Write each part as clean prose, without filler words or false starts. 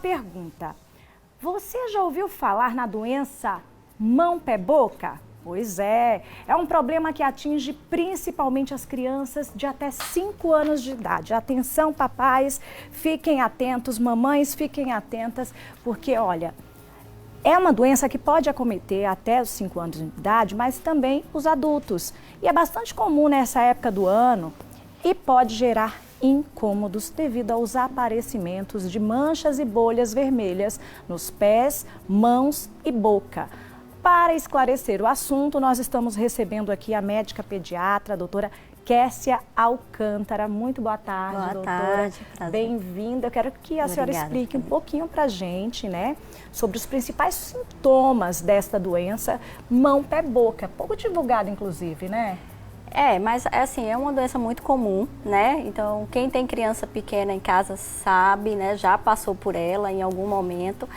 pergunta. Você já ouviu falar na doença mão, pé, boca? Pois é um problema que atinge principalmente as crianças de até 5 anos de idade. Atenção, papais, fiquem atentos, mamães, fiquem atentas, porque, olha, é uma doença que pode acometer até os 5 anos de idade, mas também os adultos. E é bastante comum nessa época do ano e pode gerar incômodos devido aos aparecimentos de manchas e bolhas vermelhas nos pés, mãos e boca. Para esclarecer o assunto, nós estamos recebendo aqui a médica pediatra, a doutora Kessia Alcântara. Muito boa tarde, doutora. Boa tarde, prazer. Bem-vinda. Eu quero que a senhora Obrigada, explique um pouquinho para a gente, né, sobre os principais sintomas desta doença mão, pé, boca. Pouco divulgada, inclusive, né? Mas assim, é uma doença muito comum, né? Então, quem tem criança pequena em casa sabe, né? Já passou por ela em algum momento.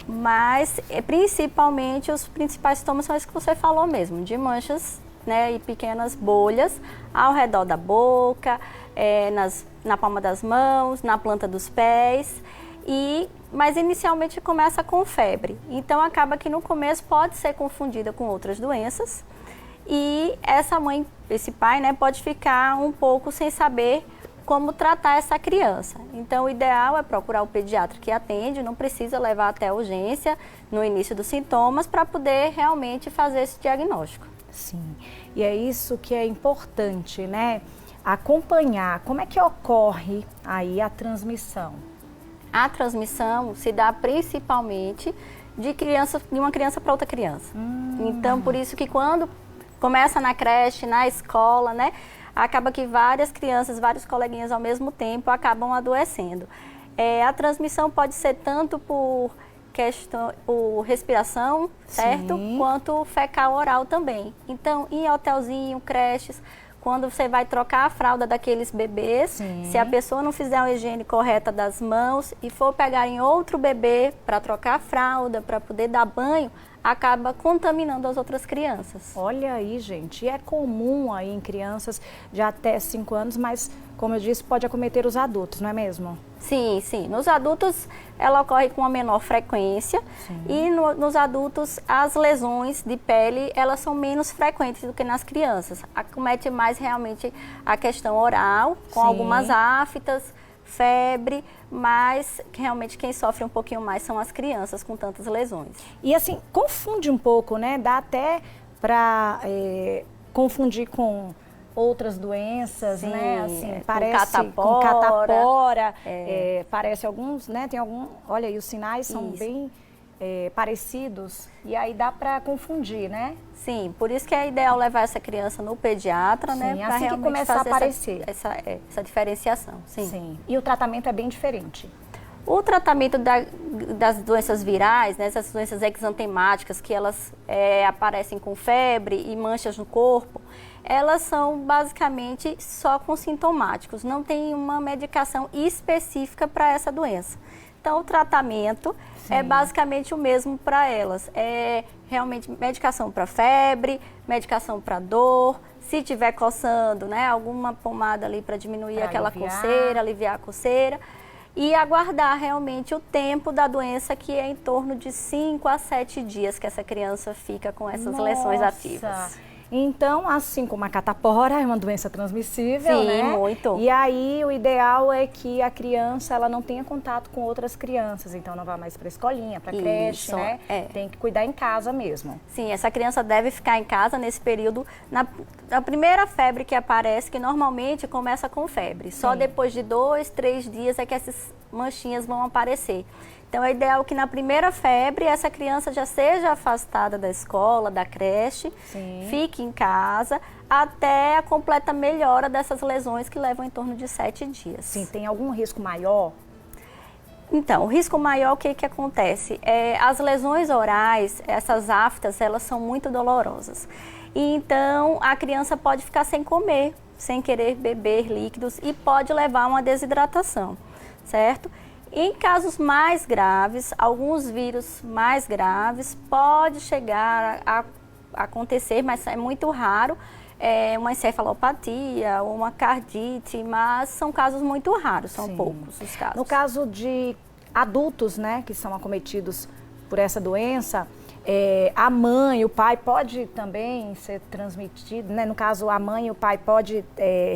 Mas, principalmente, os principais sintomas são esses que você falou mesmo, de manchas, né, e pequenas bolhas ao redor da boca, na palma das mãos, na planta dos pés. Mas inicialmente começa com febre. Então, acaba que no começo pode ser confundida com outras doenças. E essa mãe, esse pai, né, pode ficar um pouco sem saber como tratar essa criança. Então, o ideal é procurar o pediatra que atende, não precisa levar até a urgência no início dos sintomas para poder realmente fazer esse diagnóstico. Sim, e é isso que é importante, né? Acompanhar. Como é que ocorre aí a transmissão? A transmissão se dá principalmente de uma criança para outra criança. Então, por isso que quando começa na creche, na escola, né? Acaba que várias crianças, vários coleguinhas ao mesmo tempo acabam adoecendo. A transmissão pode ser tanto por respiração, certo? Sim. Quanto fecal oral também. Então, em hotelzinho, creches, quando você vai trocar a fralda daqueles bebês, Sim. se a pessoa não fizer uma higiene correta das mãos e for pegar em outro bebê para trocar a fralda, para poder dar banho, acaba contaminando as outras crianças. Olha aí, gente, e é comum aí em crianças de até 5 anos, mas, como eu disse, pode acometer os adultos, não é mesmo? Sim, sim. Nos adultos, ela ocorre com uma menor frequência. Sim. E nos adultos, as lesões de pele, elas são menos frequentes do que nas crianças. Acomete mais realmente a questão oral, com Sim. algumas aftas, febre, mas realmente quem sofre um pouquinho mais são as crianças com tantas lesões. E assim, confunde um pouco, né? Dá até para confundir com outras doenças, Sim, né? Assim, parece com catapora, é. parece alguns, né? Tem algum, olha aí, os sinais são Isso. bem parecidos e aí dá para confundir, né? Sim, por isso que é ideal levar essa criança no pediatra, Sim, né? Para assim que realmente começar fazer a aparecer. essa diferenciação. Sim. Sim. E o tratamento é bem diferente. O tratamento das doenças virais, né, essas doenças exantemáticas, que elas aparecem com febre e manchas no corpo, elas são basicamente só com sintomáticos, não tem uma medicação específica para essa doença. Então, o tratamento Sim. é basicamente o mesmo para elas. É realmente medicação para febre, medicação para dor, se tiver coçando, né, alguma pomada ali para diminuir pra aquela aliviar. coceira, aliviar a coceira. E aguardar realmente o tempo da doença, que é em torno de 5 a 7 dias que essa criança fica com essas lesões ativas. Então, assim como a catapora é uma doença transmissível, Sim, né? muito. E aí o ideal é que a criança ela não tenha contato com outras crianças, então não vá mais para a escolinha, para a creche, né? Tem que cuidar em casa mesmo. Sim, essa criança deve ficar em casa nesse período. Na primeira febre que aparece, que normalmente começa com febre. Só depois de 2, 3 dias é que essas manchinhas vão aparecer. Então, é ideal que na primeira febre, essa criança já seja afastada da escola, da creche, Sim. fique em casa, até a completa melhora dessas lesões, que levam em torno de 7 dias. Sim, tem algum risco maior? Então, o risco maior, o que acontece? As lesões orais, essas aftas, elas são muito dolorosas. E então, a criança pode ficar sem comer, sem querer beber líquidos e pode levar a uma desidratação, certo? Em casos mais graves, alguns vírus mais graves, pode chegar a acontecer, mas é muito raro, uma encefalopatia ou uma cardite, mas são casos muito raros, são Sim. poucos os casos. No caso de adultos, né, que são acometidos por essa doença, a mãe, o pai pode também ser transmitido, né? No caso, a mãe e o pai pode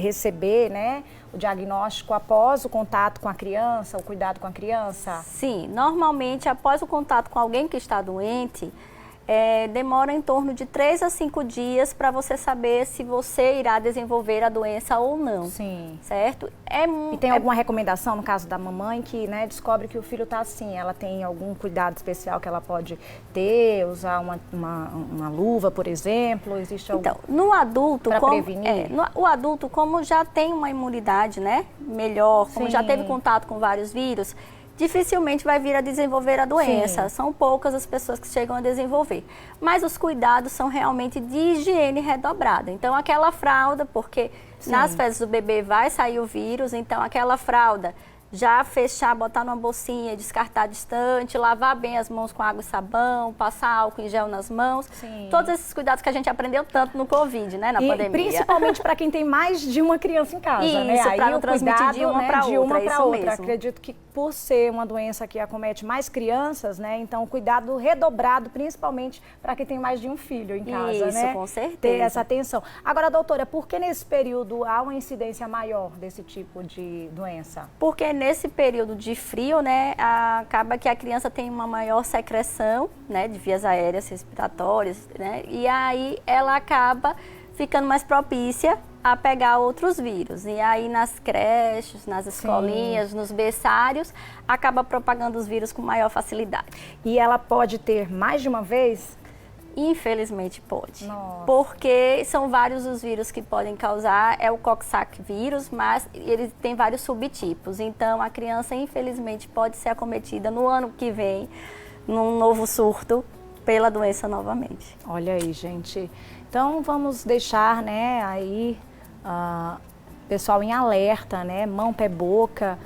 receber, né, o diagnóstico após o contato com a criança, o cuidado com a criança? Sim, normalmente após o contato com alguém que está doente, demora em torno de 3 a 5 dias para você saber se você irá desenvolver a doença ou não. Sim. Certo? E tem alguma recomendação, no caso da mamãe, que, né, descobre que o filho está assim? Ela tem algum cuidado especial que ela pode ter? Usar uma luva, por exemplo? Existe algum... Então, no adulto, para prevenir? O adulto, como já tem uma imunidade, né, melhor, como já teve contato com vários vírus, dificilmente vai vir a desenvolver a doença. Sim. São poucas as pessoas que chegam a desenvolver. Mas os cuidados são realmente de higiene redobrada. Então, aquela fralda, porque nas fezes do bebê vai sair o vírus, então aquela fralda já fechar, botar numa bolsinha, descartar distante, lavar bem as mãos com água e sabão, passar álcool em gel nas mãos. Sim. Todos esses cuidados que a gente aprendeu tanto no Covid, né, na pandemia. Principalmente para quem tem mais de uma criança em casa, Isso, né? para Aí não o transmitir cuidado, de uma né, para de uma outra, para isso outra. mesmo. Acredito que por ser uma doença que acomete mais crianças, né? Então o cuidado redobrado, principalmente para quem tem mais de um filho em casa, Isso, né? com certeza. Ter essa atenção. Agora, doutora, por que nesse período há uma incidência maior desse tipo de doença? Porque nesse período de frio, né, acaba que a criança tem uma maior secreção, né, de vias aéreas respiratórias, né, e aí ela acaba ficando mais propícia a pegar outros vírus. E aí nas creches, nas escolinhas, nos berçários, acaba propagando os vírus com maior facilidade. E ela pode ter mais de uma vez? Infelizmente pode. Nossa. Porque são vários os vírus que podem causar, é o Coxsackie vírus, mas ele tem vários subtipos. Então a criança infelizmente pode ser acometida no ano que vem, num novo surto, pela doença novamente. Olha aí, gente. Então vamos deixar, né, aí pessoal em alerta, né, mão, pé, boca,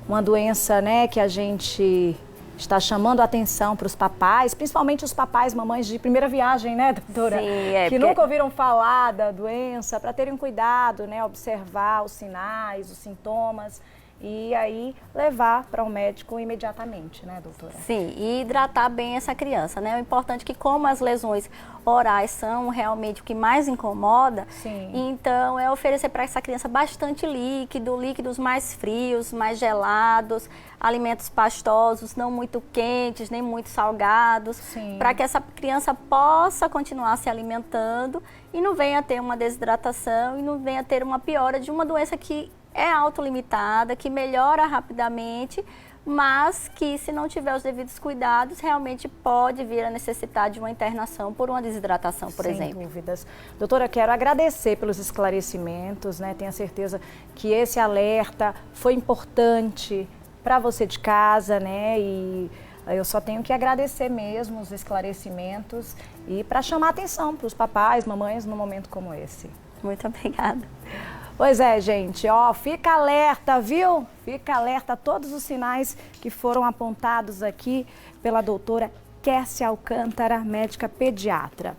uma doença, né, que a gente está chamando a atenção para os papais, principalmente os papais, mamães de primeira viagem, né, doutora? Sim, que nunca ouviram falar da doença, para terem cuidado, né, observar os sinais, os sintomas e aí levar para o médico imediatamente, né, doutora? Sim, e hidratar bem essa criança, né? O importante é que como as lesões orais são realmente o que mais incomoda, Sim. então é oferecer para essa criança bastante líquido, líquidos mais frios, mais gelados, alimentos pastosos, não muito quentes, nem muito salgados, para que essa criança possa continuar se alimentando e não venha ter uma desidratação e não venha ter uma piora de uma doença que é autolimitada, que melhora rapidamente, mas que se não tiver os devidos cuidados, realmente pode vir a necessitar de uma internação por uma desidratação, por exemplo. Sem dúvidas. Doutora, quero agradecer pelos esclarecimentos, né? Tenho certeza que esse alerta foi importante para você de casa, né? E eu só tenho que agradecer mesmo os esclarecimentos e para chamar atenção para os papais, mamães, num momento como esse. Muito obrigada. Pois é, gente, ó, fica alerta, viu? Fica alerta a todos os sinais que foram apontados aqui pela doutora Kessia Alcântara, médica pediatra.